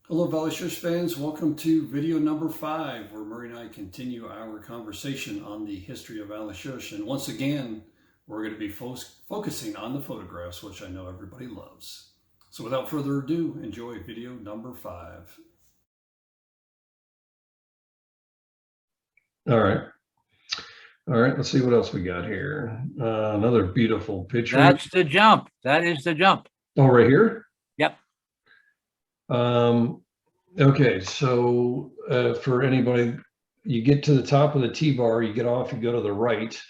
Hello, Valley Shush fans. Welcome to video number 5, where Murray and I continue our conversation on the history of Valley Shush. And once again, we're going to be focusing on the photographs, which I know everybody loves. So without further ado, enjoy video number 5. All right. All right. Let's see what else we got here. Another beautiful picture. That's the jump. That is the jump. Oh, right here? Yep. Okay. So for anybody, you get to the top of the T-bar, you get off, you go to the right.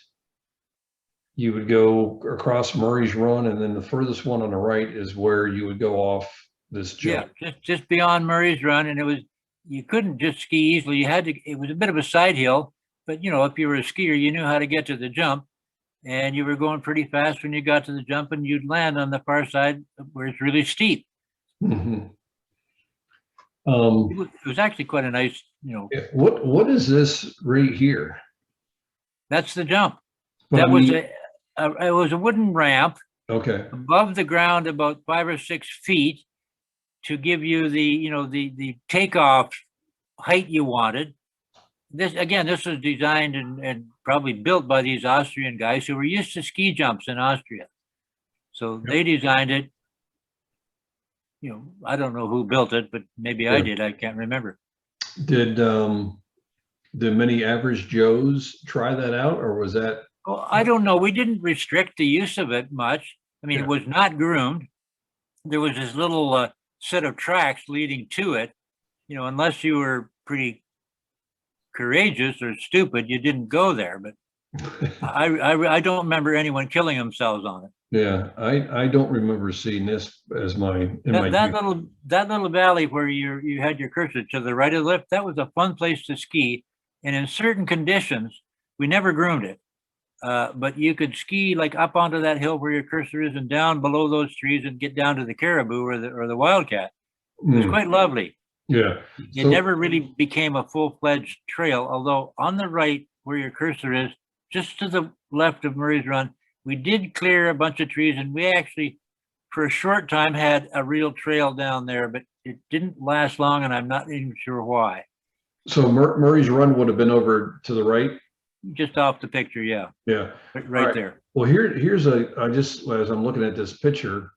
You would go across Murray's Run, and then the furthest one on the right is where you would go off this jump. Yeah, just beyond Murray's Run, and you couldn't just ski easily. You had to. It was a bit of a side hill, but if you were a skier, you knew how to get to the jump, and you were going pretty fast when you got to the jump, and you'd land on the far side where it's really steep. Mm-hmm. It was actually quite a nice, What is this right here? That's the jump. But That was it was a wooden ramp. Okay. Above the ground, about 5 or 6 feet, to give you the takeoff height you wanted. This was designed and probably built by these Austrian guys who were used to ski jumps in Austria. So they designed it. I don't know who built it, but maybe I did. I can't remember. Did many average Joes try that out, or was that? Well, I don't know. We didn't restrict the use of it much. I mean, It was not groomed. There was this little set of tracks leading to it. Unless you were pretty courageous or stupid, you didn't go there. But I don't remember anyone killing themselves on it. Yeah, I don't remember seeing this as that little valley where you had your cursor to the right of the lift. That was a fun place to ski, and in certain conditions, we never groomed it. But you could ski like up onto that hill where your cursor is and down below those trees and get down to the caribou or the wildcat. It was quite lovely. Yeah. It never really became a full-fledged trail, although on the right where your cursor is, just to the left of Murray's Run, we did clear a bunch of trees, and we actually, for a short time, had a real trail down there, but it didn't last long, and I'm not even sure why. So Murray's Run would have been over to the right? Just off the picture, yeah. Yeah. Right there. Well, here's as I'm looking at this picture,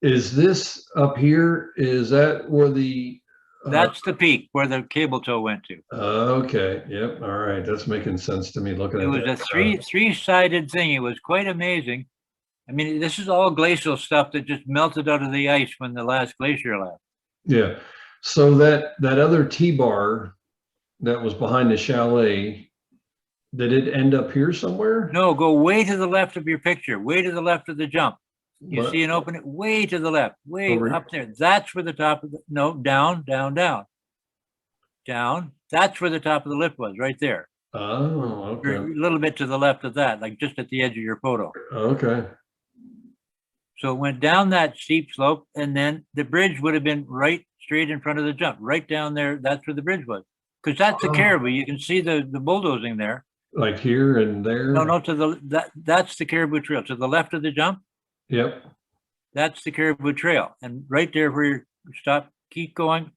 is this up here? Is that where that's the peak where the cable tow went to. Okay. Yep. All right. That's making sense to me looking at it. It was a three-sided thing. It was quite amazing. I mean, this is all glacial stuff that just melted out of the ice when the last glacier left. Yeah. So that other T-bar that was behind the chalet, did it end up here somewhere? No, go way to the left of your picture, way to the left of the jump. You see an opening way to the left, way up there. That's where the top of down. That's where the top of the lift was, right there. Oh, okay. A little bit to the left of that, like just at the edge of your photo. Okay. So it went down that steep slope, and then the bridge would have been right straight in front of the jump, right down there. That's where the bridge was. Because that's the caribou. You can see the bulldozing there. Like here and there? No, that's the caribou trail. To the left of the jump? Yep. That's the caribou trail. And right there where you stop, keep going,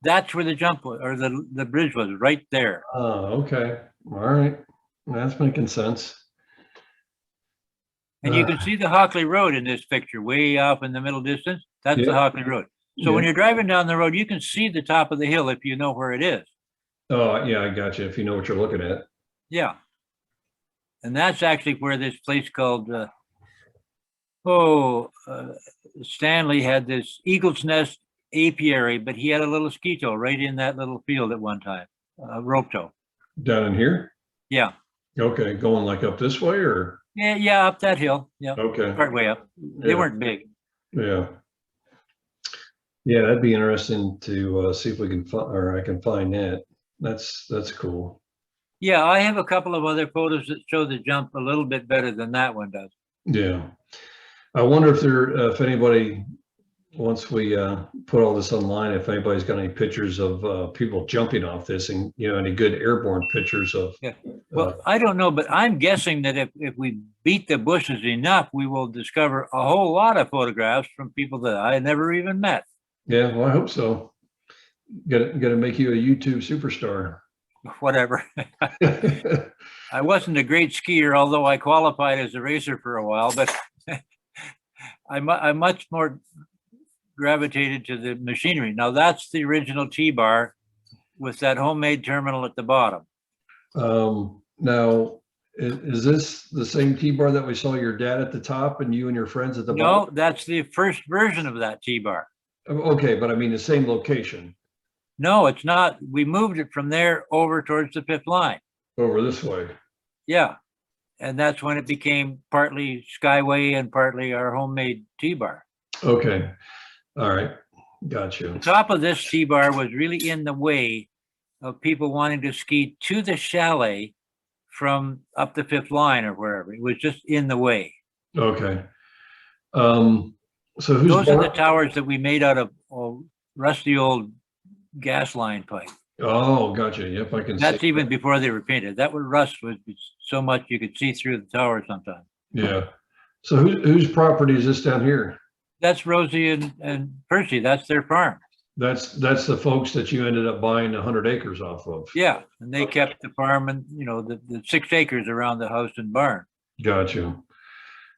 that's where the jump was, or the bridge was, right there. Oh, okay. All right. That's making sense. And you can see the Hockley Road in this picture, way off in the middle distance. That's the Hockley Road. So when you're driving down the road, you can see the top of the hill if you know where it is. Oh, yeah, I got you. If you know what you're looking at. Yeah. And that's actually where this place called, Stanley had this Eagle's Nest apiary, but he had a little ski tow right in that little field at one time, rope tow. Down in here? Yeah. Okay, going like up this way or? Yeah, up that hill. Yeah. Okay. Part way up. They weren't big. Yeah. Yeah, that'd be interesting to see if we can find, or I can find that. That's cool. Yeah, I have a couple of other photos that show the jump a little bit better than that one does. Yeah. I wonder if anybody, once we put all this online, if anybody's got any pictures of people jumping off this, and any good airborne pictures of. Yeah. Well, I don't know, but I'm guessing that if we beat the bushes enough, we will discover a whole lot of photographs from people that I never even met. Yeah, well, I hope so. Got to make you a YouTube superstar. Whatever. I wasn't a great skier, although I qualified as a racer for a while, but I much more gravitated to the machinery. Now that's the original T-bar with that homemade terminal at the bottom. Now, is this the same T-bar that we saw your dad at the top and you and your friends at the No, bottom? that's the first version of that T-bar. Okay, but I mean the same location No, it's not. We moved it from there over towards the fifth line. over this way. Yeah. And that's when it became partly Skyway and partly our homemade T-bar. Okay, all right, got you. The top of this T-bar was really in the way of people wanting to ski to the chalet from up the fifth line or wherever. It was just in the way. Okay. So Those are the towers that we made out of rusty old gas line pipe. Oh, gotcha. Yep, I can see. That's even before they were painted. That was rust was so much you could see through the tower sometimes. Yeah. So whose property is this down here? That's Rosie and Percy. That's their farm. That's the folks that you ended up buying 100 acres off of. Yeah, and they kept the farm and the 6 acres around the house and barn. Gotcha.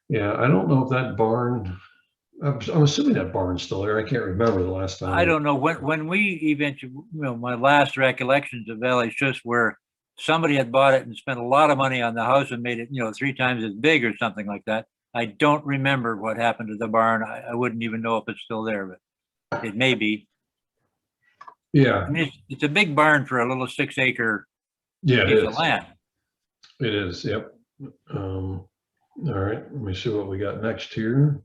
Yeah, I don't know if that barn. I'm assuming that barn's still there. I can't remember the last time. I don't know when we eventually, my last recollections of Valley Schuss where somebody had bought it and spent a lot of money on the house and made it, 3 times as big or something like that. I don't remember what happened to the barn. I wouldn't even know if it's still there, but it may be. Yeah. I mean, it's a big barn for a little 6 acre piece of land. It is. Yep. All right. Let me see what we got next here.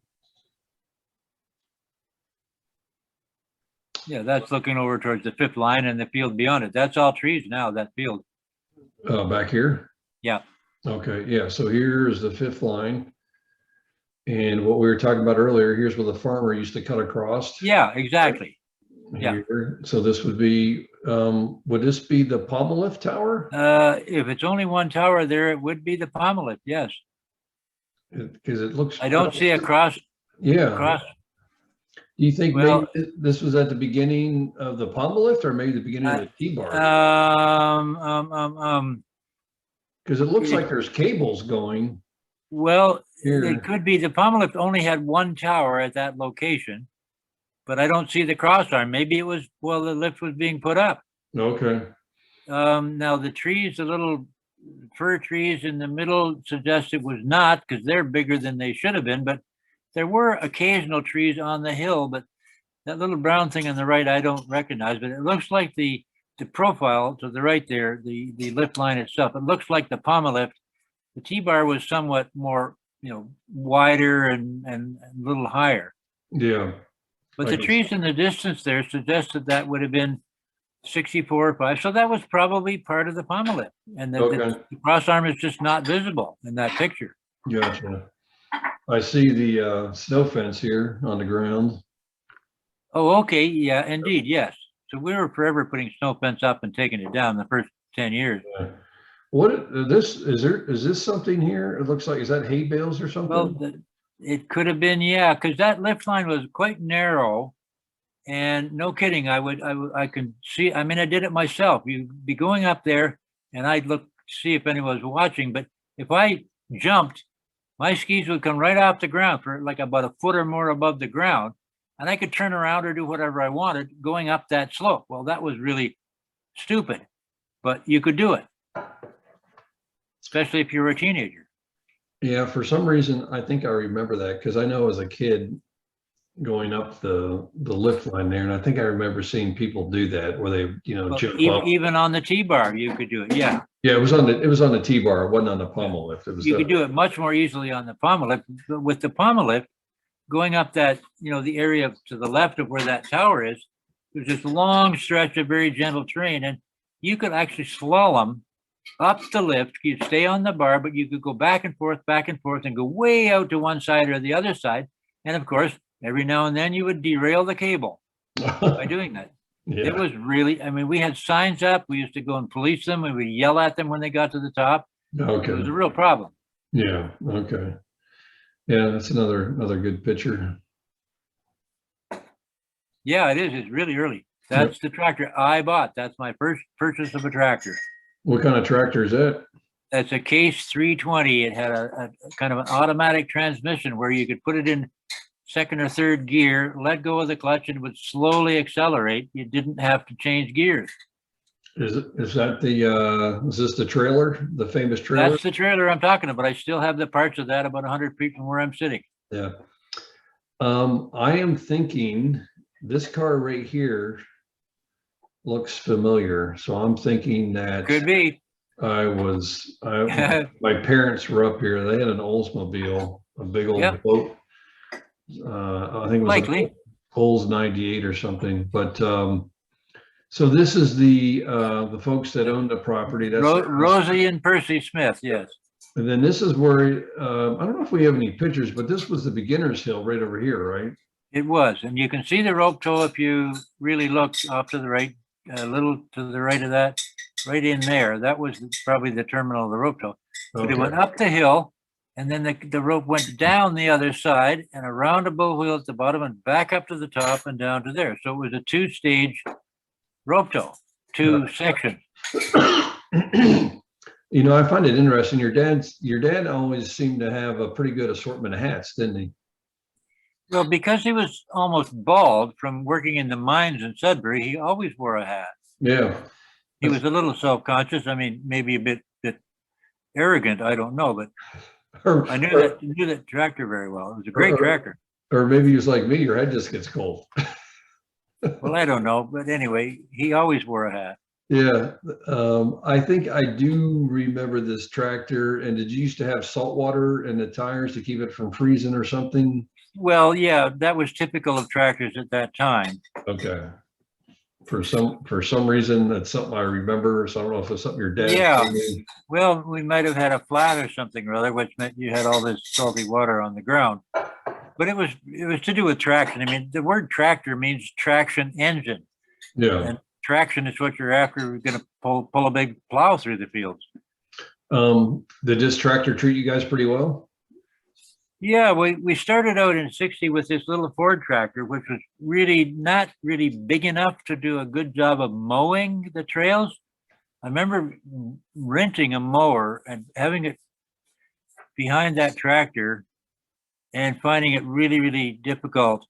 Yeah, that's looking over towards the fifth line and the field beyond it. That's all trees now, that field. Back here? Yeah. Okay. Yeah. So here's the fifth line. And what we were talking about earlier, here's where the farmer used to cut across. Yeah, exactly. Here. Yeah. So this would be, would this be the Palmolive Tower? If it's only one tower there, it would be the Palmolive, yes. Because it looks. I don't see a cross. Yeah. Cross. Do you think maybe this was at the beginning of the Palmolive or maybe the beginning of the T-bar? Because it looks like there's cables going. Well, here. It could be the Palmolive only had one tower at that location, but I don't see the cross arm. Maybe it was while the lift was being put up. Okay. Now the trees, the little fir trees in the middle suggest it was not because they're bigger than they should have been, but there were occasional trees on the hill, but that little brown thing on the right, I don't recognize, but it looks like the profile to the right there, the lift line itself, it looks like the Palmolive. The T-bar was somewhat more, wider and a little higher. Yeah. But the trees in the distance there suggested that would have been 64 or 5. So that was probably part of the Palmolive. And the cross arm is just not visible in that picture. Gotcha. I see the snow fence here on the ground. Oh, okay. Yeah, indeed. Yes. So we were forever putting snow fence up and taking it down the first 10 years. Yeah. What is this something here? It looks like, is that hay bales or something? Well, it could have been, yeah, because that lift line was quite narrow. And no kidding, I can see, I mean, I did it myself. You'd be going up there and I'd look, see if anyone was watching. But if I jumped, my skis would come right off the ground for like about a foot or more above the ground. And I could turn around or do whatever I wanted going up that slope. Well, that was really stupid, but you could do it, especially if you're a teenager. Yeah, for some reason, I think I remember that because I know as a kid going up the lift line there, and I think I remember seeing people do that where they, jump up. Even on the T-bar, you could do it. Yeah. Yeah, it was on the T-bar. It wasn't on the Palmolive. It was. You could do it much more easily on the Palmolive. But with the Palmolive, going up that, the area to the left of where that tower is, there's this long stretch of very gentle terrain, and you could actually slalom up the lift. You'd stay on the bar, but you could go back and forth, and go way out to one side or the other side. And of course, every now and then you would derail the cable by doing that. Yeah. It was really, I mean, we had signs up. We used to go and police them. We would yell at them when they got to the top. Okay. It was a real problem. Yeah. Okay. Yeah, that's another good picture. Yeah, it is. It's really early. That's the tractor I bought. That's my first purchase of a tractor. What kind of tractor is that? That's a Case 320. It had a kind of an automatic transmission where you could put it in second or third gear, let go of the clutch, and it would slowly accelerate. You didn't have to change gears. Is that the is this the trailer, the famous trailer? That's the trailer I'm talking about. I still have the parts of that about 100 feet from where I'm sitting. Yeah. I am thinking this car right here looks familiar. So I'm thinking that Could be. my parents were up here. They had an Oldsmobile, a big old Yep. boat. I think it was Likely. Olds 98 or something. But so this is the folks that own the property. That's Rosie and Percy Smith. Yes. And then this is where I don't know if we have any pictures, but this was the beginner's hill right over here, right? It was, and you can see the rope tow if you really look off to the right, a little to the right of that, right in there. That was probably the terminal of the rope tow. But it went up the hill, and then the rope went down the other side and around a bow wheel at the bottom and back up to the top and down to there. So it was a two-stage rope tow, two sections. You know, I find it interesting. Your dad always seemed to have a pretty good assortment of hats, didn't he? Well, because he was almost bald from working in the mines in Sudbury, he always wore a hat. Yeah. He was a little self-conscious. I mean, maybe a bit arrogant. I don't know, but I knew that tractor very well. It was a great tractor. Or maybe he was like me. Your head just gets cold. Well, I don't know, but anyway, he always wore a hat. Yeah, I think I do remember this tractor. And did you used to have salt water in the tires to keep it from freezing or something? Well, yeah, that was typical of tractors at that time. Okay. For some reason, that's something I remember. So I don't know if it's something your dad. Yeah. Well, we might have had a flat or something or other, which meant you had all this salty water on the ground. But it was to do with traction. I mean, the word tractor means traction engine. Yeah. And traction is what you're after. You're going to pull a big plow through the fields. Did this tractor treat you guys pretty well? Yeah, we started out in '60 with this little Ford tractor, which was really not really big enough to do a good job of mowing the trails. I remember renting a mower and having it behind that tractor and finding it really, really difficult.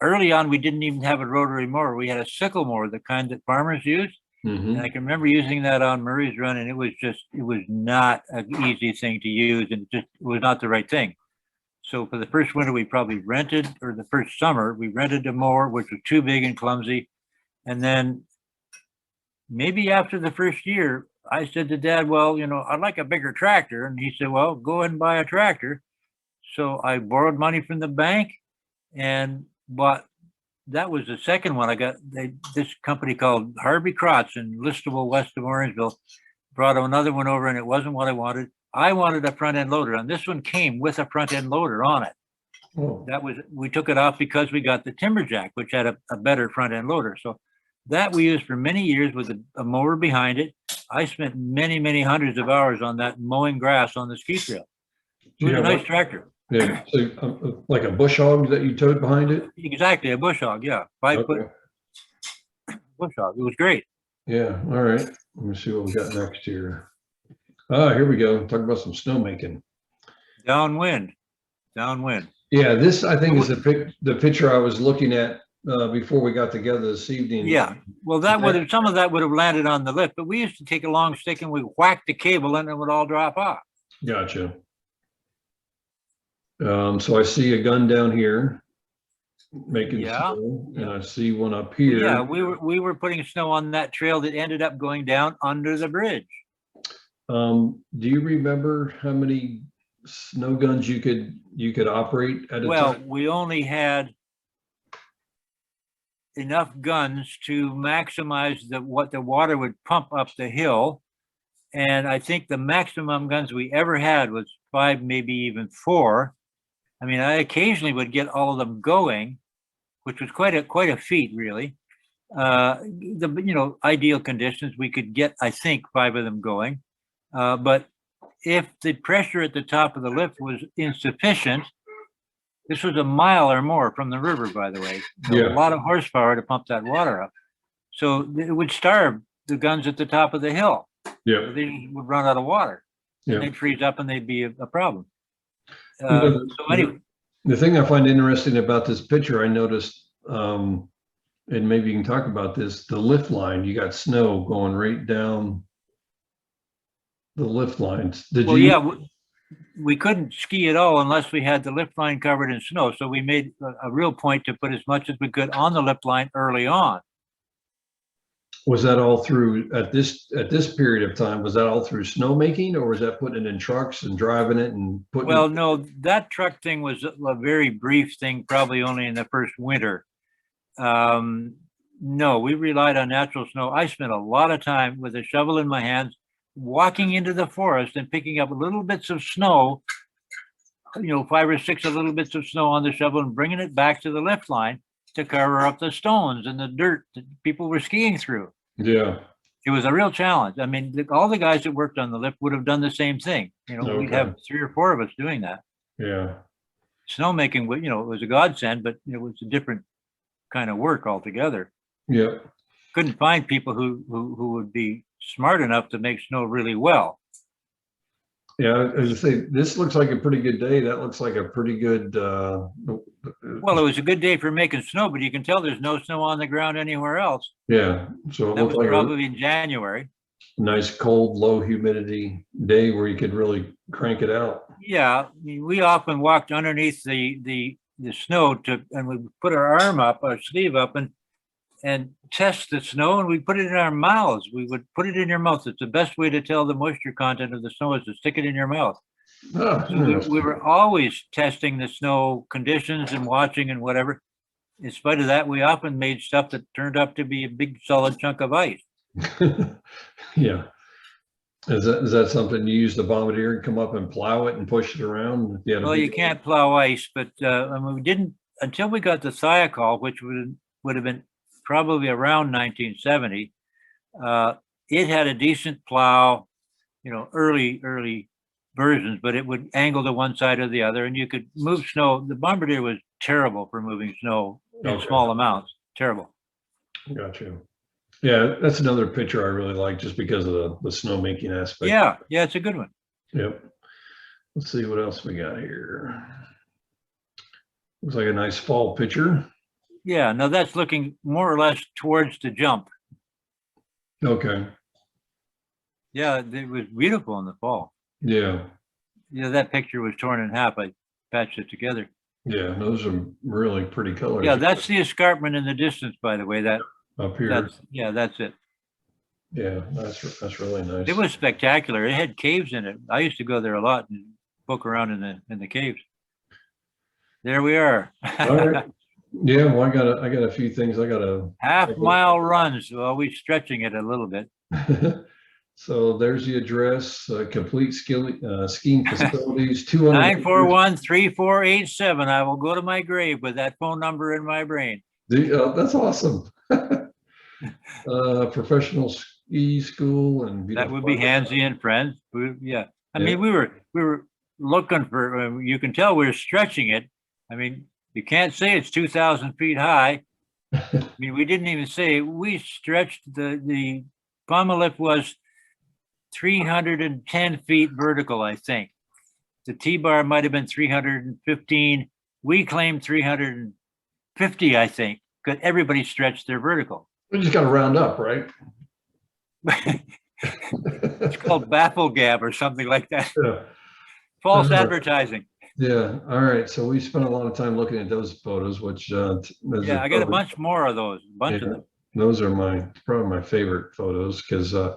Early on, we didn't even have a rotary mower. We had a sickle mower, the kind that farmers use. And I can remember using that on Murray's Run, and it was not an easy thing to use, and it was not the right thing. So for the first winter, we probably rented, or the first summer, we rented a mower, which was too big and clumsy. And then maybe after the first year, I said to Dad, well, you know, I'd like a bigger tractor. And he said, well, go ahead and buy a tractor. So I borrowed money from the bank and bought, that was the second one I got. This company called Harvey Crotts in Listowel, west of Orangeville, brought another one over, and it wasn't what I wanted. I wanted a front end loader, and this one came with a front end loader on it. Oh. We took it off because we got the Timberjack, which had a better front end loader. So that we used for many years with a mower behind it. I spent many, many hundreds of hours on that mowing grass on the ski trail. It was a nice tractor. Yeah, so like a bush hog that you towed behind it? Exactly, a bush hog, yeah. 5 foot bush hog. It was great. Yeah, all right. Let me see what we got next here. Here we go. Talk about some snowmaking. Downwind. Yeah, this I think is the picture I was looking at before we got together this evening. Yeah, well, some of that would have landed on the lift, but we used to take a long stick and we whack the cable and it would all drop off. Gotcha. So I see a gun down here making snow, and I see one up here. Yeah, we were putting snow on that trail that ended up going down under the bridge. Do you remember how many snow guns you could operate at a time? Well, we only had enough guns to maximize what the water would pump up the hill. And I think the maximum guns we ever had was 5, maybe even 4. I mean, I occasionally would get all of them going, which was quite a feat, really. Ideal conditions, we could get, I think, 5 of them going. But if the pressure at the top of the lift was insufficient, This was a mile or more from the river, by the way. Yeah. A lot of horsepower to pump that water up. So it would starve the guns at the top of the hill. Yeah. They would run out of water. And Yeah. they'd freeze up and they'd be a problem. The- So anyway, The thing I find interesting about this picture, I noticed, and maybe you can talk about this, the lift line, you got snow going right down the lift lines. Did well, you? yeah, we couldn't ski at all unless we had the lift line covered in snow. So we made a real point to put as much as we could on the lift line early on. Was that all through at this period of time? Was that all through snowmaking, or was that putting it in trucks and driving it and putting? Well, it? no, that truck thing was a very brief thing, probably only in the first winter. No, we relied on natural snow. I spent a lot of time with a shovel in my hands, walking into the forest and picking up little bits of snow, 5 or 6 little bits of snow on the shovel and bringing it back to the lift line to cover up the stones and the dirt that people were skiing through. Yeah. It was a real challenge. I mean, all the guys that worked on the lift would have done the same thing. We'd Okay. have 3 or 4 of us doing that. Yeah. Snowmaking, it was a godsend, but it was a different kind of work altogether. Yeah. Couldn't find people who would be smart enough to make snow really well. Yeah. As I say, this looks like a pretty good day. That looks like a pretty good. Well, it was a good day for making snow, but you can tell there's no snow on the ground anywhere else. Yeah. So it That looked was like probably in January. a nice, cold, low humidity day where you could really crank it out. Yeah, we often walked underneath the snow and we put our arm up, our sleeve up, and test the snow, and we put it in our mouths. We would put it in your mouth. It's the best way to tell the moisture content of the snow is to stick it in your mouth. Oh, So we were always testing the snow conditions and watching and whatever. In spite of that, we often made stuff that turned up to be a big solid chunk of ice. Yeah. Is that something you use the bombardier and come up and plow it and push it around? Well, you can't plow ice, but we didn't until we got the Thiokol, which would have been probably around 1970. It had a decent plow, early versions, but it would angle to one side or the other, and you could move snow. The bombardier was terrible for moving snow in small amounts. Terrible. Got you. Yeah, that's another picture I really like just because of the snowmaking aspect. Yeah, it's a good one. Yep. Let's see what else we got here. Looks like a nice fall picture. Yeah, no, that's looking more or less towards the jump. Okay. Yeah, it was beautiful in the fall. Yeah. That picture was torn in half. I patched it together. Yeah, those are really pretty colors. Yeah, that's the escarpment in the distance, by the way. That up here. That's it. Yeah, that's really nice. It was spectacular. It had caves in it. I used to go there a lot and poke around in the caves. There we are. All right. Yeah, well, I got a few things. I got a half-mile runs. Well, we're stretching it a little bit. So there's the address, complete skiing facilities, 200. 941-3487. I will go to my grave with that phone number in my brain. That's awesome. Professional ski school and that would be Hansy and friends. Yeah, I mean we were looking for. You can tell we were stretching it. I mean, you can't say it's 2,000 feet high. I mean, we didn't even say we stretched the Pommel lift was 310 feet vertical, I think. The T-bar might have been 315. We claimed 350, I think, because everybody stretched their vertical. We just got to round up, right? It's called baffle gab or something like that. Yeah. False advertising. Yeah. All right. So we spent a lot of time looking at those photos, which I got a bunch more of those. A bunch of them. Those are probably my favorite photos because I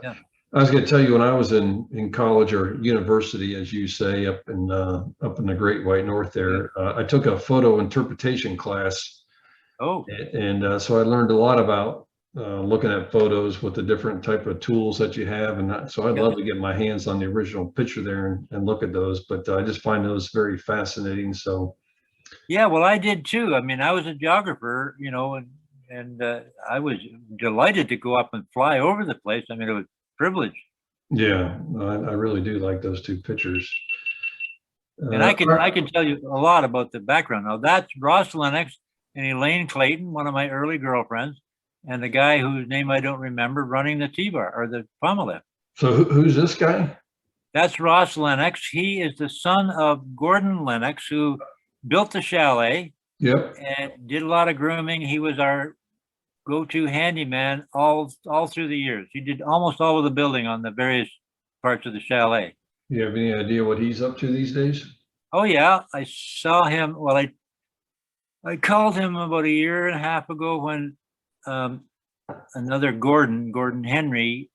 was going to tell you when I was in college or university, as you say, up in the Great White North there, I took a photo interpretation class. Oh. And so I learned a lot about looking at photos with the different type of tools that you have. And so I'd love to get my hands on the original picture there and look at those, but I just find those very fascinating. So. Yeah, well, I did too. I mean, I was a geographer, and I was delighted to go up and fly over the place. I mean, it was a privilege. Yeah, I really do like those two pictures. And I can tell you a lot about the background. Now that's Ross Lennox and Elaine Clayton, one of my early girlfriends, and the guy whose name I don't remember running the T-bar or the pommel lift. So who's this guy? That's Ross Lennox. He is the son of Gordon Lennox, who built the chalet. Yep. And did a lot of grooming. He was our go-to handyman all through the years. He did almost all of the building on the various parts of the chalet. You have any idea what he's up to these days? Oh yeah, I saw him. Well, I called him about a year and a half ago when another Gordon Henry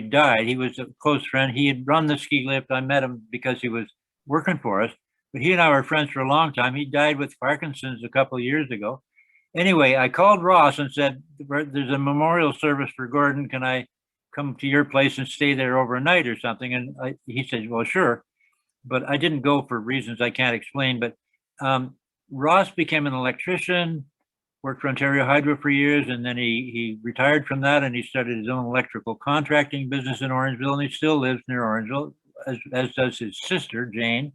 died. He was a close friend. He had run the ski lift. I met him because he was working for us. But he and I were friends for a long time. He died with Parkinson's a couple of years ago. Anyway, I called Ross and said, there's a memorial service for Gordon. Can I come to your place and stay there overnight or something? And he said, well, sure. But I didn't go for reasons I can't explain. But Ross became an electrician, worked for Ontario Hydro for years, and then he retired from that and he started his own electrical contracting business in Orangeville, and he still lives near Orangeville, as does his sister, Jane.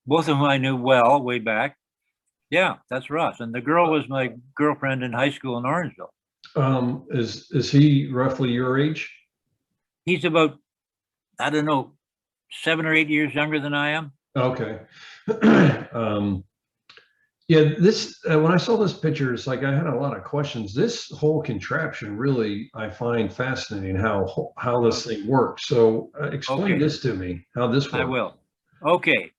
Both of whom I knew well way back. Yeah, that's Ross. And the girl was my girlfriend in high school in Orangeville. Is he roughly your age? He's about, I don't know, 7 or 8 years younger than I am. Okay. Yeah, this when I saw this picture, it's like I had a lot of questions. This whole contraption really I find fascinating how this thing works. So explain this to me, how this works. I will. Okay.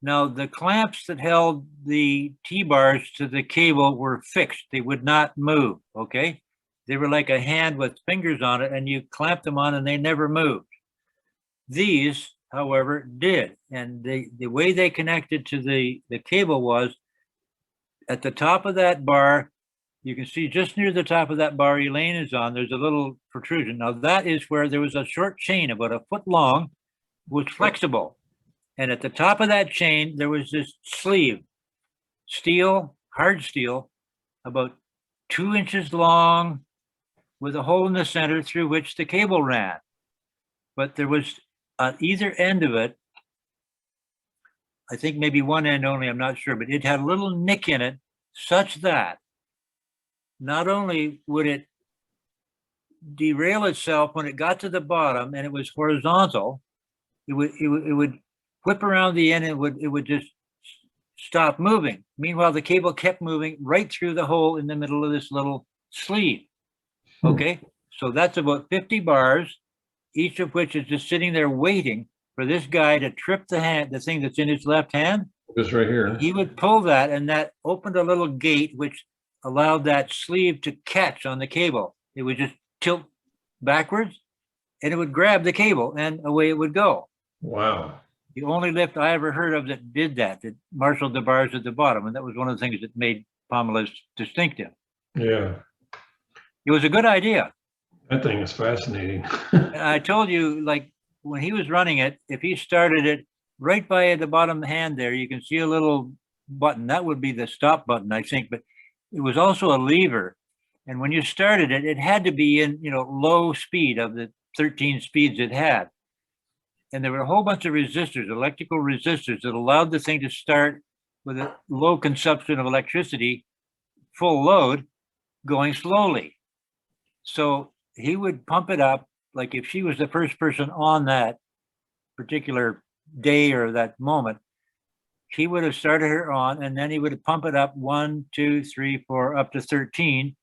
Now, the clamps that held the T-bars to the cable were fixed. They would not move, okay? They were like a hand with fingers on it, and you clamped them on, and they never moved. These, however, did. And the way they connected to the cable was at the top of that bar. You can see just near the top of that bar Elaine is on, there's a little protrusion. Now, that is where there was a short chain about a foot long, was flexible. And at the top of that chain, there was this sleeve, steel, hard steel, about 2 inches long, with a hole in the center through which the cable ran. But there was on either end of it, I think maybe one end only, I'm not sure, but it had a little nick in it such that not only would it derail itself when it got to the bottom and it was horizontal, it would whip around the end, and it would just stop moving. Meanwhile, the cable kept moving right through the hole in the middle of this little sleeve. Okay, so that's about 50 bars, each of which is just sitting there waiting for this guy to trip the thing that's in his left hand. This right here. He would pull that, and that opened a little gate which allowed that sleeve to catch on the cable. It would just tilt backwards, and it would grab the cable, and away it would go. Wow. The only lift I ever heard of that did that marshaled the bars at the bottom. And that was one of the things that made pommel lifts distinctive. Yeah. It was a good idea. That thing is fascinating. And I told you, like, when he was running it, if he started it right by the bottom hand there, you can see a little button. That would be the stop button, I think. But it was also a lever. And when you started it, it had to be in, low speed of the 13 speeds it had. And there were a whole bunch of resistors, electrical resistors, that allowed the thing to start with a low consumption of electricity, full load, going slowly. So he would pump it up, like if she was the first person on that particular day or that moment, he would have started her on, and then he would pump it up 1, 2, 3, 4, up to 13.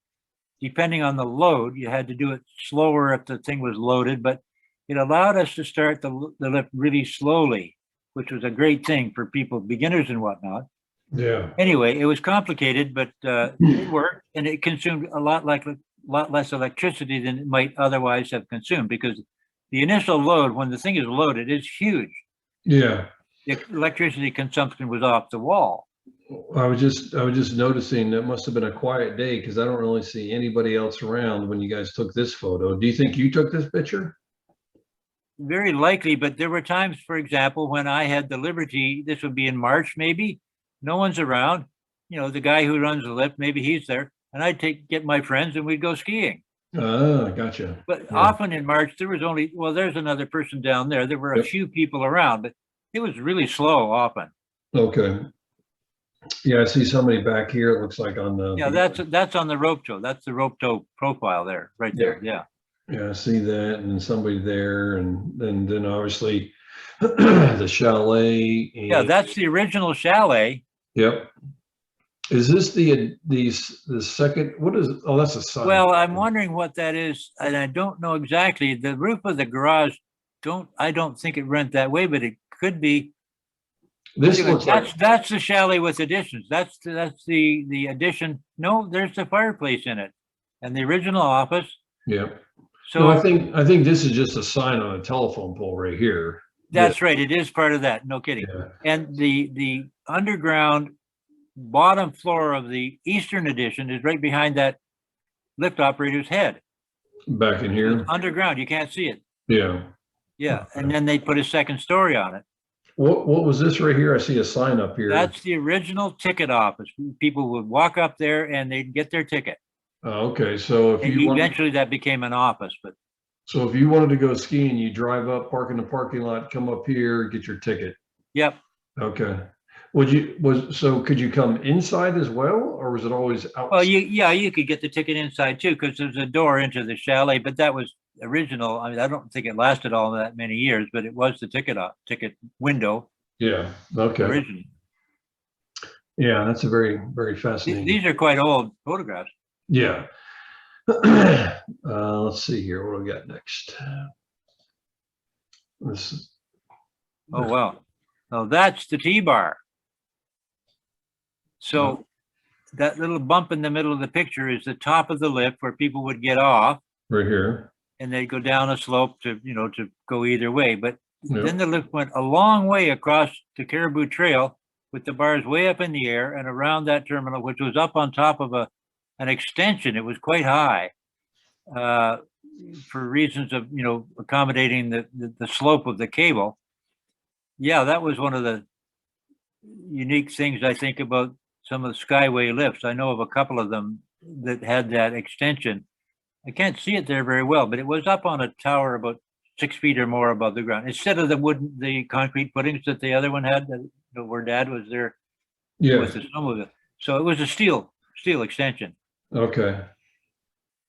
Depending on the load, you had to do it slower if the thing was loaded, but it allowed us to start the lift really slowly, which was a great thing for people, beginners and whatnot. Yeah. Anyway, it was complicated, but it worked, and it consumed a lot less electricity than it might otherwise have consumed, because the initial load, when the thing is loaded, is huge. Yeah. The electricity consumption was off the wall. I was just noticing it must have been a quiet day, because I don't really see anybody else around when you guys took this photo. Do you think you took this picture? Very likely, but there were times, for example, when I had the liberty, this would be in March maybe, no one's around, the guy who runs the lift, maybe he's there, and I'd get my friends and we'd go skiing. Gotcha. But often in March, there was only, there's another person down there. There were a few people around, but It was really slow often. Okay. Yeah, I see somebody back here. It looks like on the. Yeah, that's on the rope tow. That's the rope tow profile there, right there. Yeah. Yeah, I see that, and somebody there, and then obviously the chalet. Yeah, And, that's the original chalet. yep. Is this the second? What is? Oh, that's a sign. Well, I'm wondering what that is, and I don't know exactly. The roof of the garage I don't think it went that way, but it could be. This Anyway, looks like. that's the chalet with additions. That's the addition. No, there's the fireplace in it, and the original office. Yeah. So No, I think this is just a sign on a telephone pole right here. that's right. It is part of that. No kidding. Yeah. And the underground bottom floor of the eastern addition is right behind that lift operator's head. Back in here. It's underground, you can't see it. Yeah. Yeah, and Okay. then they put a second story on it. What was this right here? I see a sign up here. That's the original ticket office. People would walk up there and they'd get their ticket. Oh, okay, so if And you want, eventually that became an office, but so if you wanted to go skiing, you drive up, park in the parking lot, come up here, get your ticket. yep. Okay. Could you come inside as well, or was it always Well, outside? you could get the ticket inside too, because there's a door into the chalet, but that was original. I mean, I don't think it lasted all that many years, but it was the ticket window Yeah, okay. originally. Yeah, that's a very, very fascinating. These are quite old photographs. Yeah. Let's see here. What do we got next? This. Oh, wow. Oh, that's the T-bar. So that little bump in the middle of the picture is the top of the lift where people would get off Right here. and they'd go down a slope to go either way. But Yep. then the lift went a long way across the Caribou Trail with the bars way up in the air and around that terminal, which was up on top of an extension. It was quite high for reasons of, accommodating the slope of the cable. Yeah, that was one of the unique things I think about some of the Skyway lifts. I know of a couple of them that had that extension. I can't see it there very well, but it was up on a tower about 6 feet or more above the ground, instead of the concrete footings that the other one had, where Dad was there Yeah. with the snowmobile. So it was a steel extension. Okay.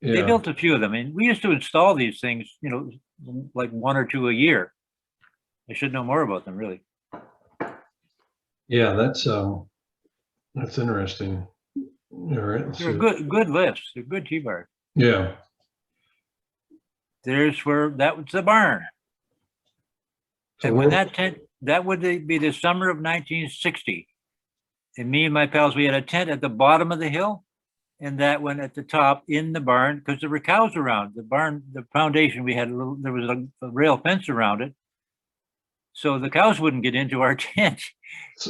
They Yeah. built a few of them, and we used to install these things, like 1 or 2 a year. I should know more about them, really. Yeah, that's interesting. All right. Let's They're see. good lifts. They're good T-bars. Yeah. There's where that was the barn. So And when where- that would be the summer of 1960. And me and my pals, we had a tent at the bottom of the hill and that one at the top in the barn, because there were cows around the barn. The foundation, there was a rail fence around it. So the cows wouldn't get into our tent.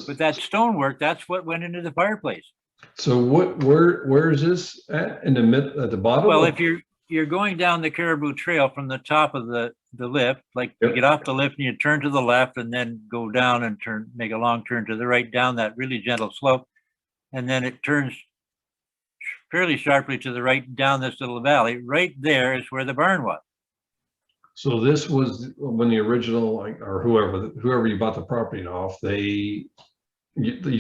But that stonework, that's what went into the fireplace. So where is this at? In the at the bottom? Well, if you're going down the Caribou Trail from the top of the lift, like you Yep. get off the lift and you turn to the left and then go down and make a long turn to the right down that really gentle slope. And then it turns fairly sharply to the right down this little valley. Right there is where the barn was. So this was when the original, or whoever you bought the property off, you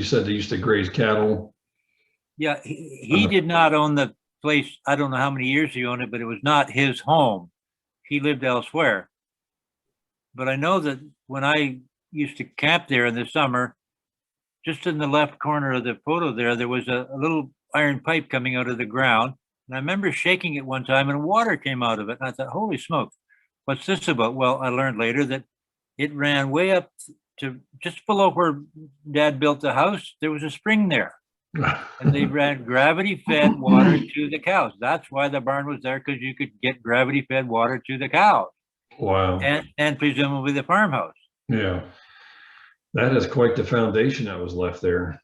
said they used to graze cattle. Yeah, he did not own the place. I don't know how many years he owned it, but it was not his home. He lived elsewhere. But I know that when I used to camp there in the summer, just in the left corner of the photo there was a little iron pipe coming out of the ground. And I remember shaking it one time and water came out of it. And I thought, holy smokes, what's this about? Well, I learned later that it ran way up to just below where Dad built the house. There was a spring there. And they ran gravity-fed water to the cows. That's why the barn was there, because you could get gravity-fed water to the cows. Wow. And presumably the farmhouse. Yeah. That is quite the foundation that was left there.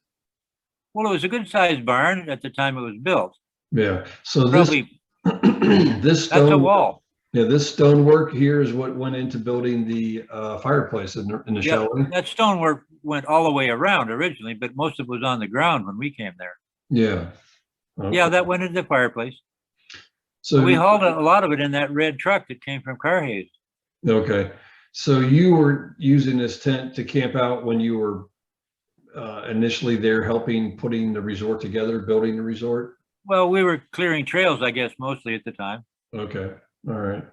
Well, it was a good-sized barn at the time it was built. Yeah. So Probably this that's a stone, wall. yeah, this stonework here is what went into building the fireplace in the Yeah, chalet. that stonework went all the way around originally, but most of it was on the ground when we came there. Yeah. Yeah, that went into the fireplace. So We hauled a lot of it in that red truck that came from Carhays. okay. So you were using this tent to camp out when you were initially there helping putting the resort together, building the resort? Well, we were clearing trails, I guess, mostly at the time. Okay, all right.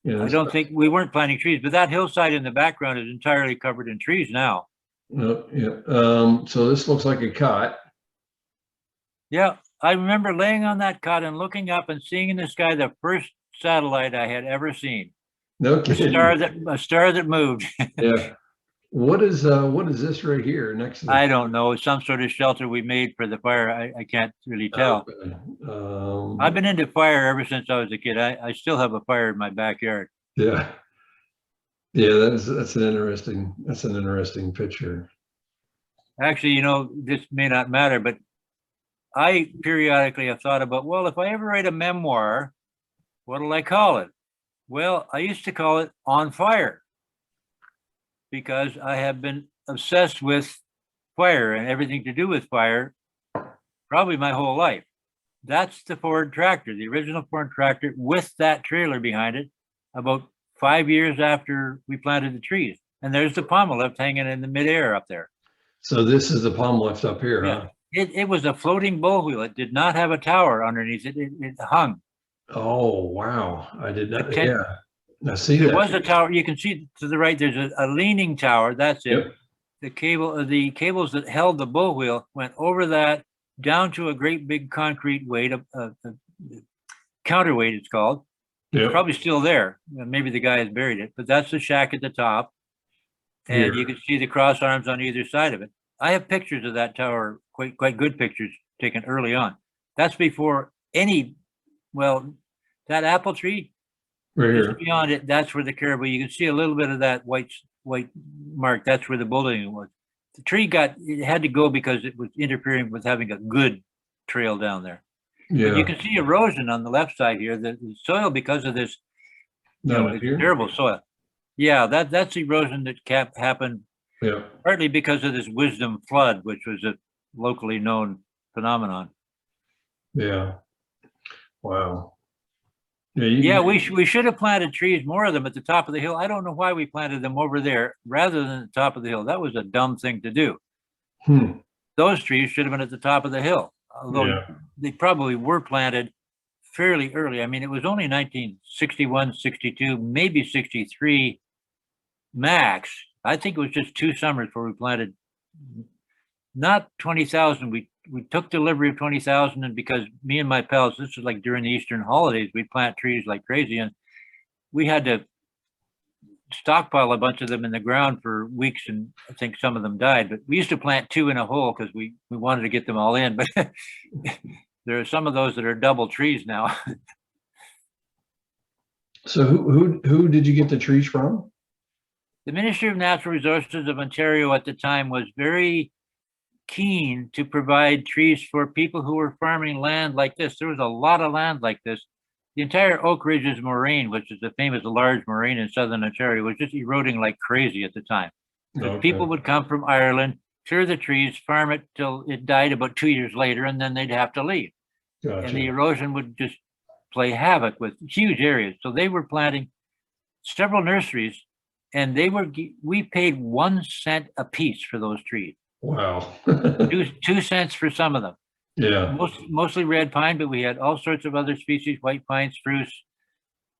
Yeah, I don't think we weren't planting trees, but that hillside in the background is entirely covered in trees now. yeah. So this looks like a cot. Yeah, I remember laying on that cot and looking up and seeing in the sky the first satellite I had ever seen. No A kidding. star that moved. Yeah. What is this right here next to the I don't know, some sort of shelter we made for the fire. I can't really tell. Okay. I've been into fire ever since I was a kid. I still have a fire in my backyard. Yeah. Yeah, that's an interesting picture. Actually, you know, this may not matter, but I periodically have thought about, well, if I ever write a memoir, what'll I call it? Well, I used to call it On Fire because I have been obsessed with fire and everything to do with fire probably my whole life. That's the Ford tractor, the original Ford tractor with that trailer behind it, about 5 years after we planted the trees. And there's the pommel lift hanging in the midair up there. So this is the palm lift up here, Yeah. huh? It was a floating bull wheel. It did not have a tower underneath it. It hung. Oh, wow. I did not, Okay. yeah. I see There that. was a tower. You can see to the right, there's a leaning tower. That's it. Yep. The cables that held the bull wheel went over that down to a great big concrete weight, a counterweight it's called. It's Yep. probably still there. Maybe the guy has buried it, but that's the shack at the top. And Here. you can see the cross arms on either side of it. I have pictures of that tower, quite good pictures taken early on. That's before that apple tree, Right just here. beyond it, that's where the caribou, you can see a little bit of that white mark. That's where the building was. The tree it had to go because it was interfering with having a good trail down there. But you Yeah. can see erosion on the left side here. The soil, because of this, Down up it's here? terrible soil. Yeah, that's erosion that happened Yeah. partly because of this wisdom flood, which was a locally known phenomenon. Yeah. Wow. Yeah, we should have planted trees, more of them at the top of the hill. I don't know why we planted them over there rather than the top of the hill. That was a dumb thing to do. Those trees should have been at the top of the hill, although Yeah. they probably were planted fairly early. I mean, it was only 1961, 62, maybe 63 max. I think it was just 2 summers where we planted not 20,000. We took delivery of 20,000, and because me and my pals, this was like during the Eastern holidays, we'd plant trees like crazy, and we had to stockpile a bunch of them in the ground for weeks, and I think some of them died. But we used to plant 2 in a hole because we wanted to get them all in. But there are some of those that are double trees now. So who did you get the trees from? The Ministry of Natural Resources of Ontario at the time was very keen to provide trees for people who were farming land like this. There was a lot of land like this. The entire Oak Ridges moraine, which is a famous large moraine in southern Ontario, was just eroding like crazy at the time. Because people would come from Ireland, clear the trees, farm it till it died about 2 years later, and then they'd have to leave. Gotcha. And the erosion would just play havoc with huge areas. So they were planting several nurseries, and we paid 1 cent a piece for those trees. Wow. 2 cents for some of them. Yeah. Mostly red pine, but we had all sorts of other species, white pine, spruce,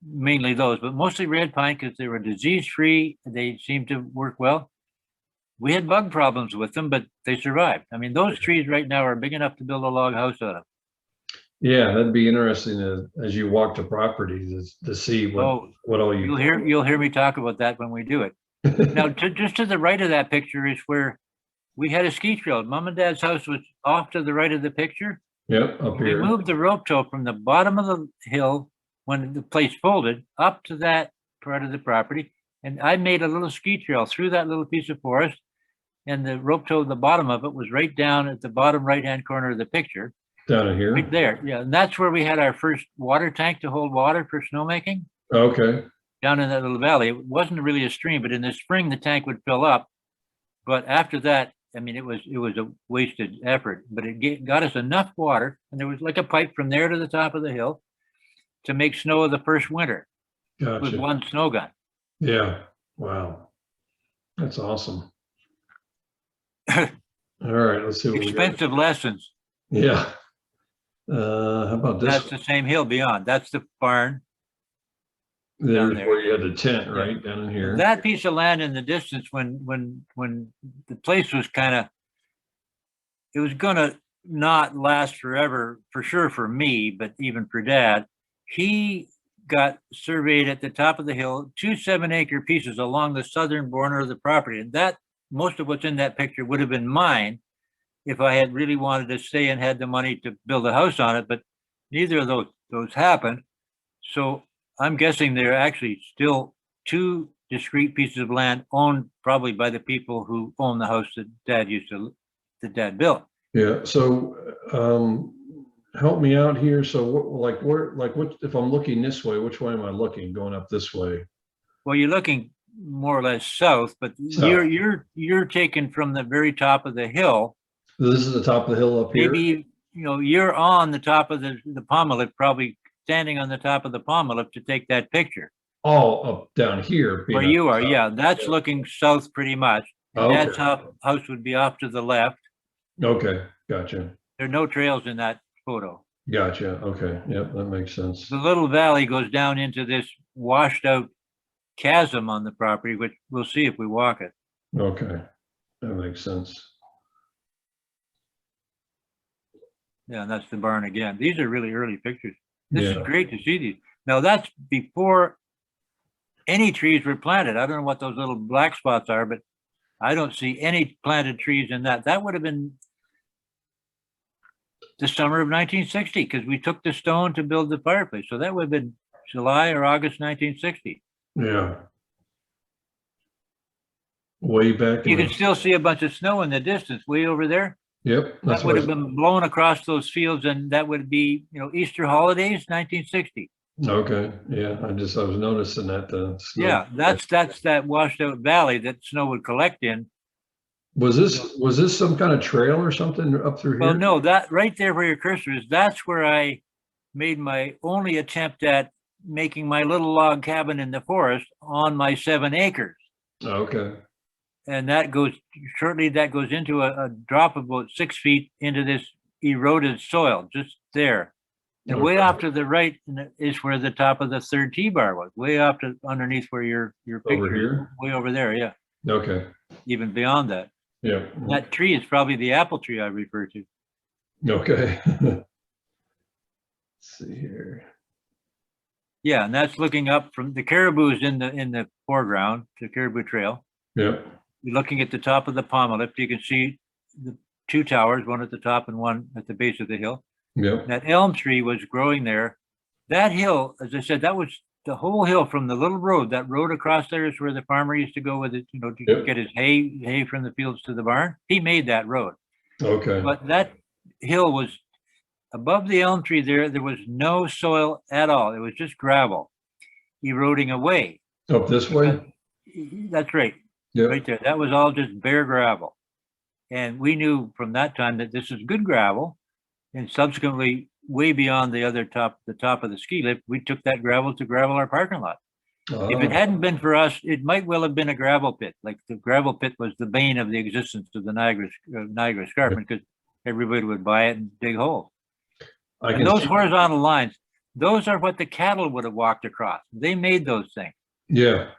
mainly those, but mostly red pine because they were disease-free. They seemed to work well. We had bug problems with them, but they survived. I mean, those trees right now are big enough to build a log house out of. Yeah, that'd be interesting as you walk the properties to see what all you. You'll hear me talk about that when we do it. Now, just to the right of that picture is where we had a ski trail. Mom and Dad's house was off to the right of the picture. Yep, up here. We moved the rope tow from the bottom of the hill when the place folded up to that part of the property. And I made a little ski trail through that little piece of forest. And the rope tow, the bottom of it was right down at the bottom right-hand corner of the picture. Down in here? Right there, yeah. And that's where we had our first water tank to hold water for snowmaking. Okay. Down in that little valley. It wasn't really a stream, but in the spring, the tank would fill up. But after that, I mean, it was a wasted effort, but it got us enough water, and there was like a pipe from there to the top of the hill to make snow of the first winter with Gotcha. 1 snow gun. Yeah. Wow. That's awesome. All right, let's see what we got. Expensive lessons. Yeah. How about this? That's the same hill beyond. That's the barn. There's there. where you had the tent, right, down in here. That piece of land in the distance, when the place was kind of, it was gonna not last forever, for sure for me, but even for Dad. He got surveyed at the top of the hill, 2 7-acre pieces along the southern border of the property. And that, most of what's in that picture would have been mine if I had really wanted to stay and had the money to build a house on it, but neither of those happened. So I'm guessing they're actually still 2 discrete pieces of land owned probably by the people who own the house that Dad built. Yeah. So help me out here. So what if I'm looking this way, which way am I looking? Going up this way? Well, you're looking more or less south, but South. you're taken from the very top of the hill. This is the top of the hill up here. Maybe, you're on the top of the Palmolive, probably standing on the top of the Palmolive to take that picture. Oh, up down here. Where you are, south. yeah, that's looking south pretty much. Okay. Dad's house would be off to the left. Okay, gotcha. There are no trails in that photo. Gotcha. Okay, yep, that makes sense. The little valley goes down into this washed out chasm on the property, which we'll see if we walk it. Okay, that makes sense. Yeah, and that's the barn again. These are really early pictures. This Yeah. is great to see these. Now that's before any trees were planted. I don't know what those little black spots are, but I don't see any planted trees in that. That would have been the summer of 1960, because we took the stone to build the fireplace. So that would have been July or August 1960. Yeah. Way back. You can still see a bunch of snow in the distance, way over there. Yep. That would have been blown across those fields, and that would be, Easter holidays, 1960. Okay. Yeah. I was noticing that. Yeah, that's that washed out valley that snow would collect in. Was this some kind of trail or something up through here? Well, no, that right there where your cursor is, that's where I made my only attempt at making my little log cabin in the forest on my 7 acres. Okay. And that goes into a drop of about 6 feet into this eroded soil, just there. And way off to the right is where the top of the 3rd T-bar was, way off to underneath where your picture Over here? way over there, yeah. Okay. Even beyond that. Yeah. That tree is probably the apple tree I refer to. Okay. Let's see here. Yeah, and that's looking up from the caribou's in the foreground, the Caribou Trail. Yep. You're looking at the top of the Palmolive. You can see the 2 towers, one at the top and one at the base of the hill. Yep. That elm tree was growing there. That hill, as I said, that was the whole hill from the little road. That road across there is where the farmer used to go with it, to get his hay from the fields to the barn. He made that road. Okay. But that hill was above the elm tree there. There was no soil at all. It was just gravel eroding away. Up this way? That's right. Yeah. Right there. That was all just bare gravel. And we knew from that time that this is good gravel. And subsequently, way beyond the top of the ski lift, we took that gravel to gravel our parking lot. If it hadn't been for us, it might well have been a gravel pit. Like the gravel pit was the bane of the existence of the Niagara Escarpment, because everybody would buy it and dig holes. And those horizontal lines, those are what the cattle would have walked across. They made those things. Yeah.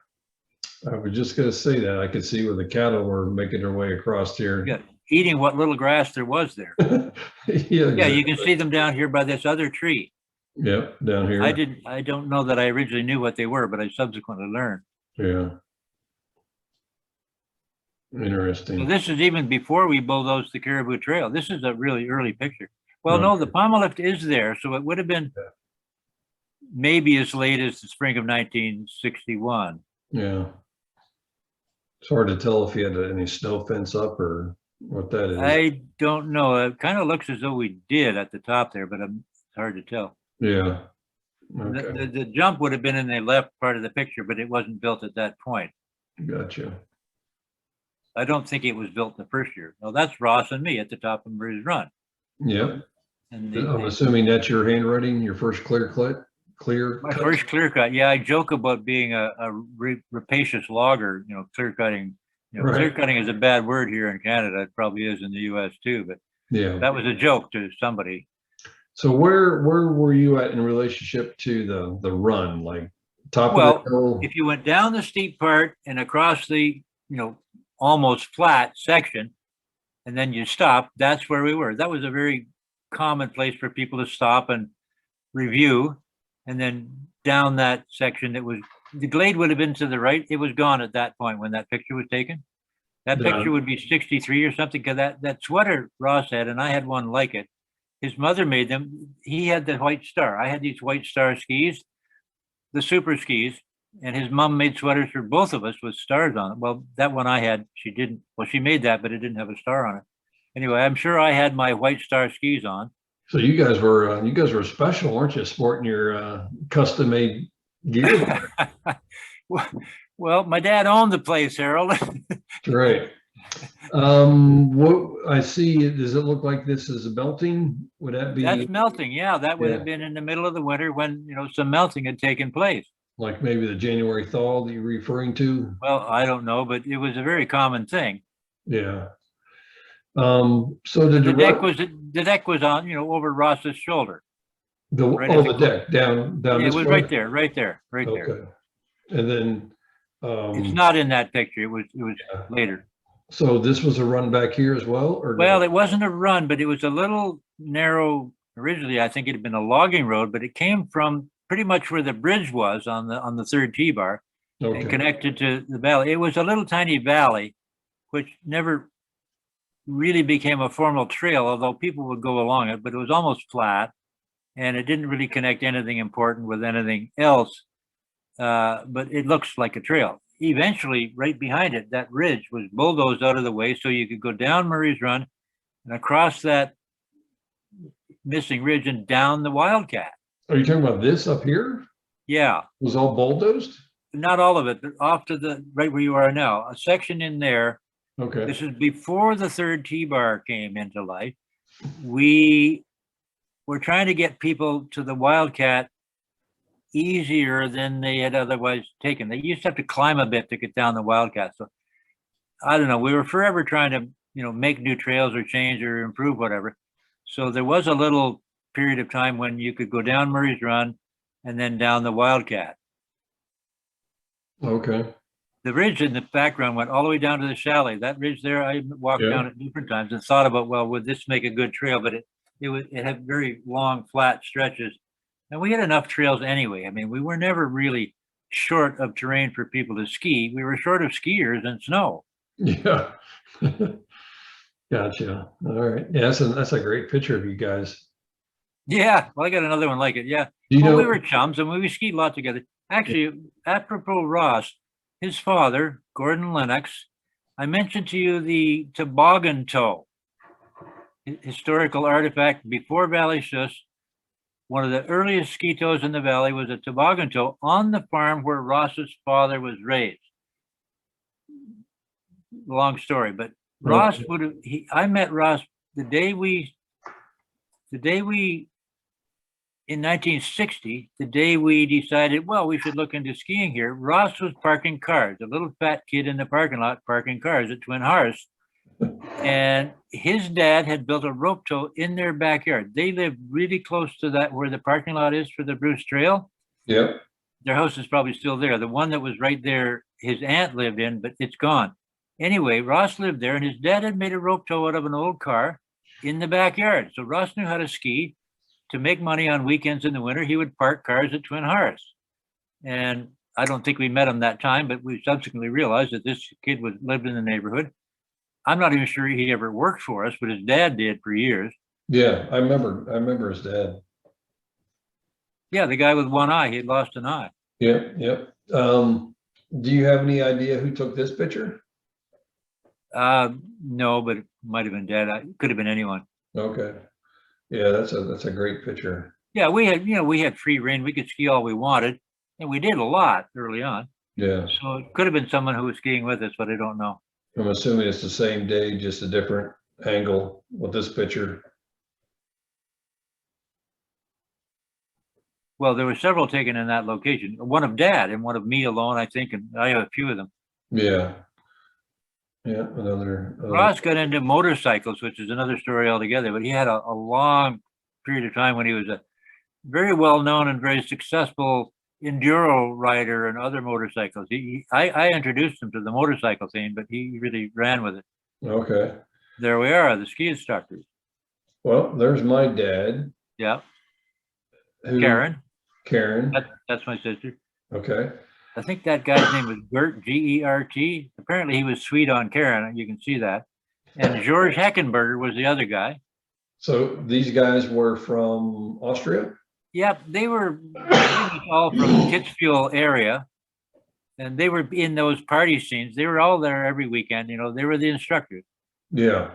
I was just going to say that. I could see where the cattle were making their way across here. Yeah, eating what little grass there was there. Yeah, you can see them down here by this other tree. Yep, down here. I don't know that I originally knew what they were, but I subsequently learned. Yeah. Interesting. So this is even before we bulldozed the Caribou Trail. This is a really early picture. Well, no, the Palmolive is there, so it would have been maybe as late as the spring of 1961. Yeah. It's hard to tell if he had any snow fence up or what that is. I don't know. It kind of looks as though we did at the top there, but it's hard to tell. Yeah. Okay. The jump would have been in the left part of the picture, but it wasn't built at that point. Gotcha. I don't think it was built the first year. No, that's Ross and me at the top of Murray's Run. Yep. And I'm assuming that's your handwriting, your first clear cut clear My cut? first clear cut. Yeah, I joke about being a rapacious logger, clear cutting. Right. Clear cutting is a bad word here in Canada. It probably is in the US too, but Yeah. that was a joke to somebody. So where were you at in relationship to the run? Like top of Well, the hill? if you went down the steep part and across the, almost flat section, and then you stop, that's where we were. That was a very common place for people to stop and review. And then down that section, the glade would have been to the right. It was gone at that point when that picture was taken. That Yeah. picture would be 63 or something, because that sweater Ross had, and I had one like it. His mother made them. He had the White Star. I had these White Star skis, the super skis, and his mom made sweaters for both of us with stars on it. Well, that one I had, she didn't. Well, she made that, but it didn't have a star on it. Anyway, I'm sure I had my White Star skis on. So you guys were special, weren't you? Sporting your custom made gear. Well, my dad owned the place, Harold. Right. What I see, does it look like this is melting? Would that be That's melting. Yeah, that would Yeah. have been in the middle of the winter when, some melting had taken place. like maybe the January thaw that you're referring to? Well, I don't know, but it was a very common thing. Yeah. So did The deck was on, over Ross's shoulder. right at the the deck down Yeah, this it was way? right there, right there. Okay. And then It's not in that picture. It was Yeah. later. So this was a run back here as well, or no? Well, it wasn't a run, but it was a little narrow. Originally, I think it had been a logging road, but it came from pretty much where the bridge was on the third T-bar and Okay. connected to the valley. It was a little tiny valley, which never really became a formal trail, although people would go along it, but it was almost flat and it didn't really connect anything important with anything else. But it looks like a trail. Eventually, right behind it, that ridge was bulldozed out of the way so you could go down Murray's Run and across that missing ridge and down the Wildcat. Are you talking about this up here? Yeah, It was all bulldozed? not all of it, but off to the right where you are now, a section in there. Okay. This is before the third T-bar came into life. We were trying to get people to the Wildcat easier than they had otherwise taken. They used to have to climb a bit to get down the Wildcat. So I don't know. We were forever trying to, make new trails or change or improve whatever. So there was a little period of time when you could go down Murray's Run and then down the Wildcat. Okay. The ridge in the background went all the way down to the chalet. That ridge there, I walked Yeah. down at different times and thought about, well, would this make a good trail? But it had very long, flat stretches. And we had enough trails anyway. I mean, we were never really short of terrain for people to ski. We were short of skiers and snow. Yeah. Gotcha. All right. Yeah, that's a great picture of you guys. Yeah, well, I got another one like it. Yeah. Do you Well, know? we were chums and we skied a lot together. Actually, apropos Ross, his father, Gordon Lennox, I mentioned to you the toboggan toe, historical artifact before Valley Schuss. One of the earliest ski toes in the valley was a toboggan toe on the farm where Ross's father was raised. Long story, but Ross Okay. would have, I met Ross the day we, in 1960, the day we decided, well, we should look into skiing here. Ross was parking cars, a little fat kid in the parking lot parking cars at Twin Hearths. And his dad had built a rope tow in their backyard. They lived really close to that where the parking lot is for the Bruce Trail. Yep. Their house is probably still there. The one that was right there, his aunt lived in, but it's gone. Anyway, Ross lived there and his dad had made a rope tow out of an old car in the backyard. So Ross knew how to ski. To make money on weekends in the winter, he would park cars at Twin Hearths. And I don't think we met him that time, but we subsequently realized that this kid lived in the neighborhood. I'm not even sure he ever worked for us, but his dad did for years. Yeah, I remember his dad. Yeah, the guy with one eye, he had lost an eye. Yep, yep. Do you have any idea who took this picture? No, but it might have been Dad. It could have been anyone. Okay. Yeah, that's a great picture. Yeah, we had free rein. We could ski all we wanted, and we did a lot early on. Yeah. So it could have been someone who was skiing with us, but I don't know. I'm assuming it's the same day, just a different angle with this picture. Well, there were several taken in that location. One of Dad and one of me alone, I think, and I have a few of them. Yeah. Yeah, another. Ross got into motorcycles, which is another story altogether, but he had a long period of time when he was a very well-known and very successful enduro rider and other motorcycles. I introduced him to the motorcycle thing, but he really ran with it. Okay. There we are, the ski instructors. Well, there's my dad. Yeah. Who, Karen. Karen. That's my sister. Okay. I think that guy's name was Gert, Gert. Apparently he was sweet on Karen. You can see that. And George Heckenberger was the other guy. So these guys were from Austria? Yep, they were all from Kitzbühel area. And they were in those party scenes. They were all there every weekend. You know, they were the instructors. Yeah.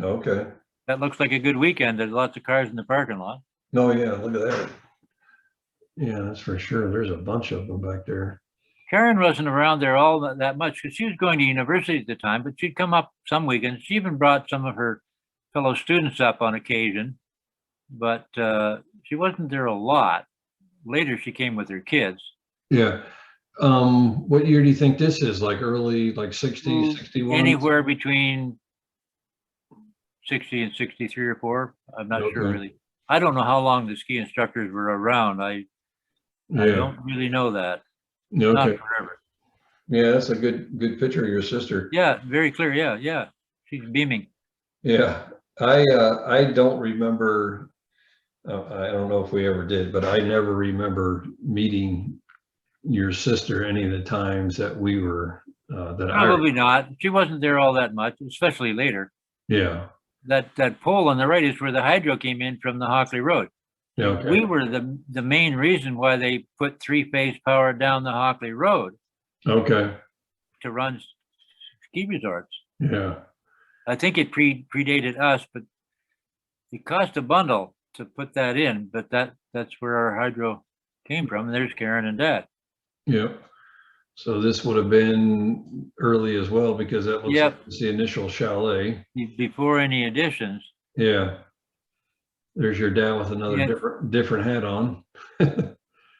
Okay. That looks like a good weekend. There's lots of cars in the parking lot. No, yeah, look at that. Yeah, that's for sure. There's a bunch of them back there. Karen wasn't around there all that much because she was going to university at the time, but she'd come up some weekends. She even brought some of her fellow students up on occasion, but she wasn't there a lot. Later, she came with her kids. Yeah. What year do you think this is? Like early, like 60, 61? Anywhere between 60 and 63 or 4. I'm not sure really. I don't know how long the ski instructors were around. I don't really know that. Okay. Not forever. Yeah, that's a good picture of your sister. Yeah, very clear. Yeah. She's beaming. Yeah. I don't remember, I don't know if we ever did, but I never remember meeting your sister any of the times that we were, Probably not. She wasn't there all that much, especially later. Yeah. That pole on the right is where the hydro came in from the Hockley Road. Yeah. Okay. We were the main reason why they put 3-phase power down the Hockley Road. Okay. To run ski resorts. Yeah. I think it predated us, but it cost a bundle to put that in. But that's where our hydro came from. And there's Karen and Dad. Yep. So this would have been early as well because that looks like it's the initial chalet. Before any additions. Yeah. There's your dad with another different hat on.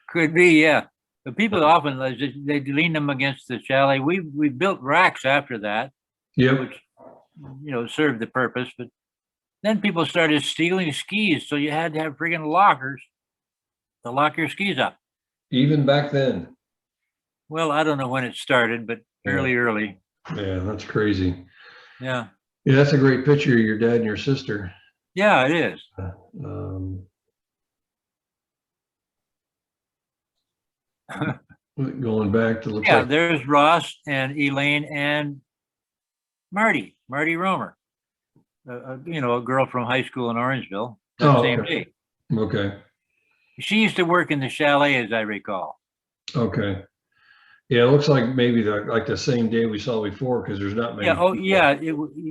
Could be, yeah. But people often they lean them against the chalet. We built racks after that. Yep. Which served the purpose. But then people started stealing skis, so you had to have friggin' lockers to lock your skis up. Even back then. Well, I don't know when it started, but fairly early. Yeah, that's crazy. Yeah. Yeah, that's a great picture of your dad and your sister. Yeah, it is. Going back to look like there's Ross and Elaine and Marty Romer, a girl from high school in Orangeville. That same day. Okay. She used to work in the chalet, as I recall. Okay. Yeah, it looks like maybe like the same day we saw before because there's not many. Yeah. Oh, yeah.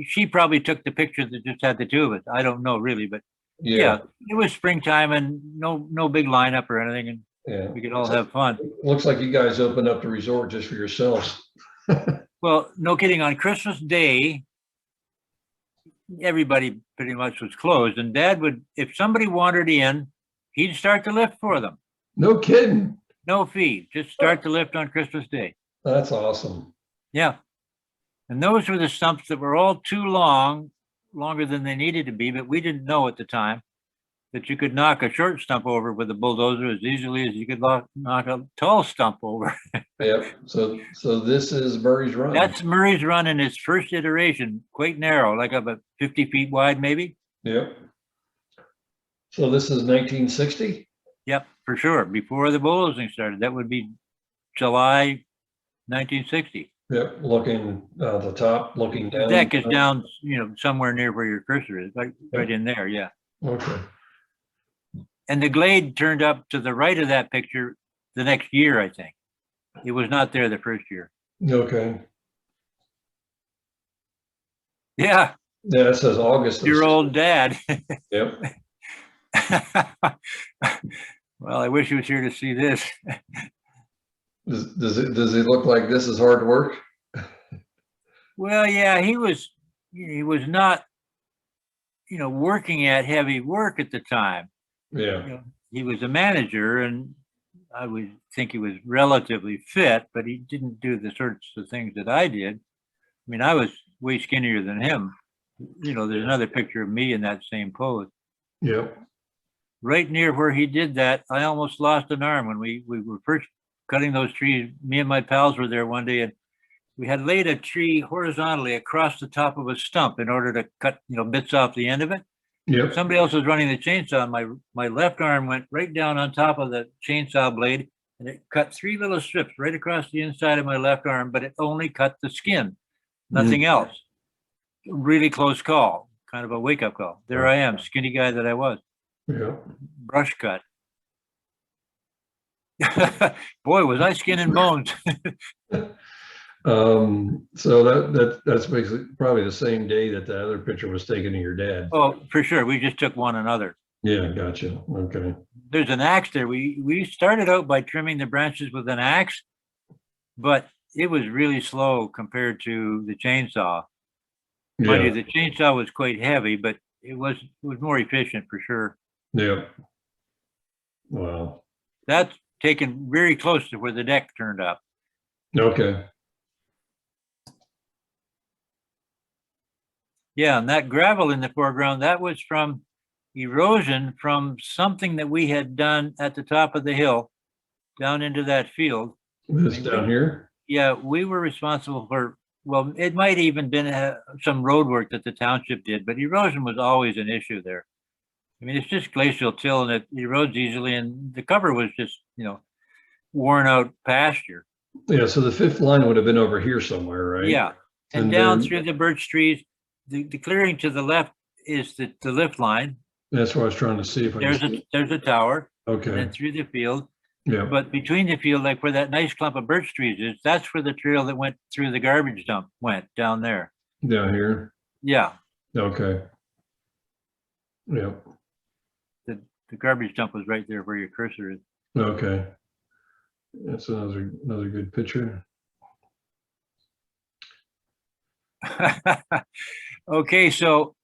She probably took the picture that just had the two of us. I don't know really, but yeah, it was springtime and no big lineup or anything, and we could all have fun. Looks like you guys opened up the resort just for yourselves. Well, no kidding. On Christmas Day, everybody pretty much was closed, and Dad would, if somebody wandered in, he'd start the lift for them. No kidding. No fee, just start the lift on Christmas Day. That's awesome. Yeah. And those were the stumps that were all too longer than they needed to be, but we didn't know at the time that you could knock a short stump over with a bulldozer as easily as you could knock a tall stump over. Yep. So this is Murray's Run. That's Murray's Run in its first iteration, quite narrow, like about 50 feet wide, maybe. Yep. So this is 1960? Yep, for sure. Before the bulldozing started, that would be July 1960. Yep, looking the top, looking down. The deck is down, somewhere near where your cursor is, right in there, yeah. Okay. And the glade turned up to the right of that picture the next year, I think. It was not there the first year. Okay. Yeah. Yeah, it says August. Your old dad. Yep. Well, I wish he was here to see this. Does it look like this is hard work? Well, yeah, he was not, working at heavy work at the time. Yeah. he was a manager, and I would think he was relatively fit, but he didn't do the sorts of things that I did. I mean, I was way skinnier than him. You know, there's another picture of me in that same pose. Yep. Right near where he did that, I almost lost an arm when we were first cutting those trees. Me and my pals were there one day, and we had laid a tree horizontally across the top of a stump in order to cut, bits off the end of it. Yep. Somebody else was running the chainsaw. My left arm went right down on top of the chainsaw blade, and it cut 3 little strips right across the inside of my left arm, but it only cut the skin, nothing else. Really close call, kind of a wake-up call. There I am, skinny guy that I was. Yeah. Brush cut. Boy, was I skin and bones. So that's basically probably the same day that the other picture was taken of your dad. Oh, for sure. We just took one another. Yeah, gotcha. Okay. There's an axe there. We started out by trimming the branches with an axe, but it was really slow compared to the chainsaw. Mind you, the chainsaw was quite heavy, but it was more efficient for sure. Yeah. Wow. That's taken very close to where the deck turned up. Okay. Yeah, and that gravel in the foreground, that was from erosion from something that we had done at the top of the hill down into that field. This down here? Yeah, we were responsible for, well, it might even been some road work that the township did, but erosion was always an issue there. I mean, it's just glacial till and it erodes easily, and the cover was just, worn out pasture. Yeah, so the 5th line would have been over here somewhere, right? Yeah, and down through the birch trees. The clearing to the left is the lift line. That's what I was trying to see if there's a tower. Okay. And then through the field. Yeah. But between the field, like where that nice clump of birch trees is, that's where the trail that went through the garbage dump went down there. Down here? Yeah. Okay. Yeah. The garbage dump was right there where your cursor is. Okay. That's another good picture. Okay, so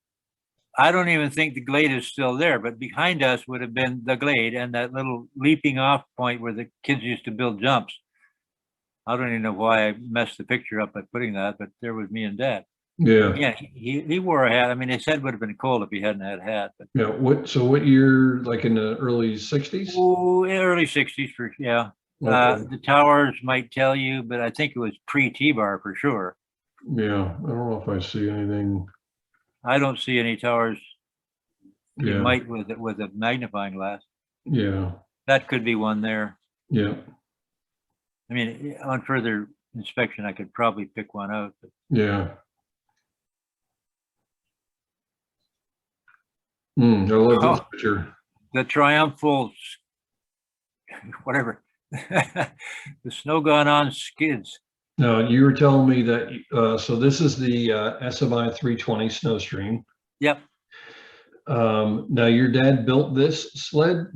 I don't even think the glade is still there, but behind us would have been the glade and that little leaping off point where the kids used to build jumps. I don't even know why I messed the picture up by putting that, but there was me and Dad. Yeah. Yeah, he wore a hat. I mean, his head would have been cold if he hadn't had a hat. But yeah. What year? Like in the early 60s? Oh, early 60s for yeah. Okay. The towers might tell you, but I think it was pre-T-bar for sure. Yeah, I don't know if I see anything. I don't see any towers. Yeah. You might with a magnifying glass. Yeah. That could be one there. Yeah. I mean, on further inspection, I could probably pick one out. But Yeah. I love this picture. the triumphal, whatever, the snow gone on skids. Now, you were telling me that, so this is the SMI 320 Snowstream. Yep. Now, your dad built this sled?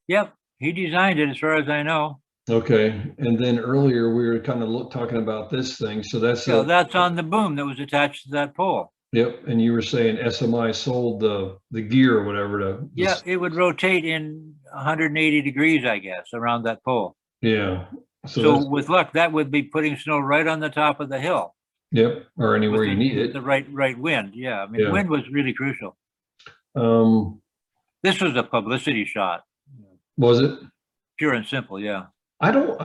Yep. He designed it as far as I know. Okay. And then earlier we were kind of talking about this thing. So that's that's on the boom that was attached to that pole. Yep. And you were saying SMI sold the gear or whatever to. Yeah, it would rotate in 180 degrees, I guess, around that pole. Yeah. So with luck, that would be putting snow right on the top of the hill. Yep. Or anywhere you need it. The right wind. Yeah. I mean, wind was really crucial. This was a publicity shot. Was it? Pure and simple. Yeah. I don't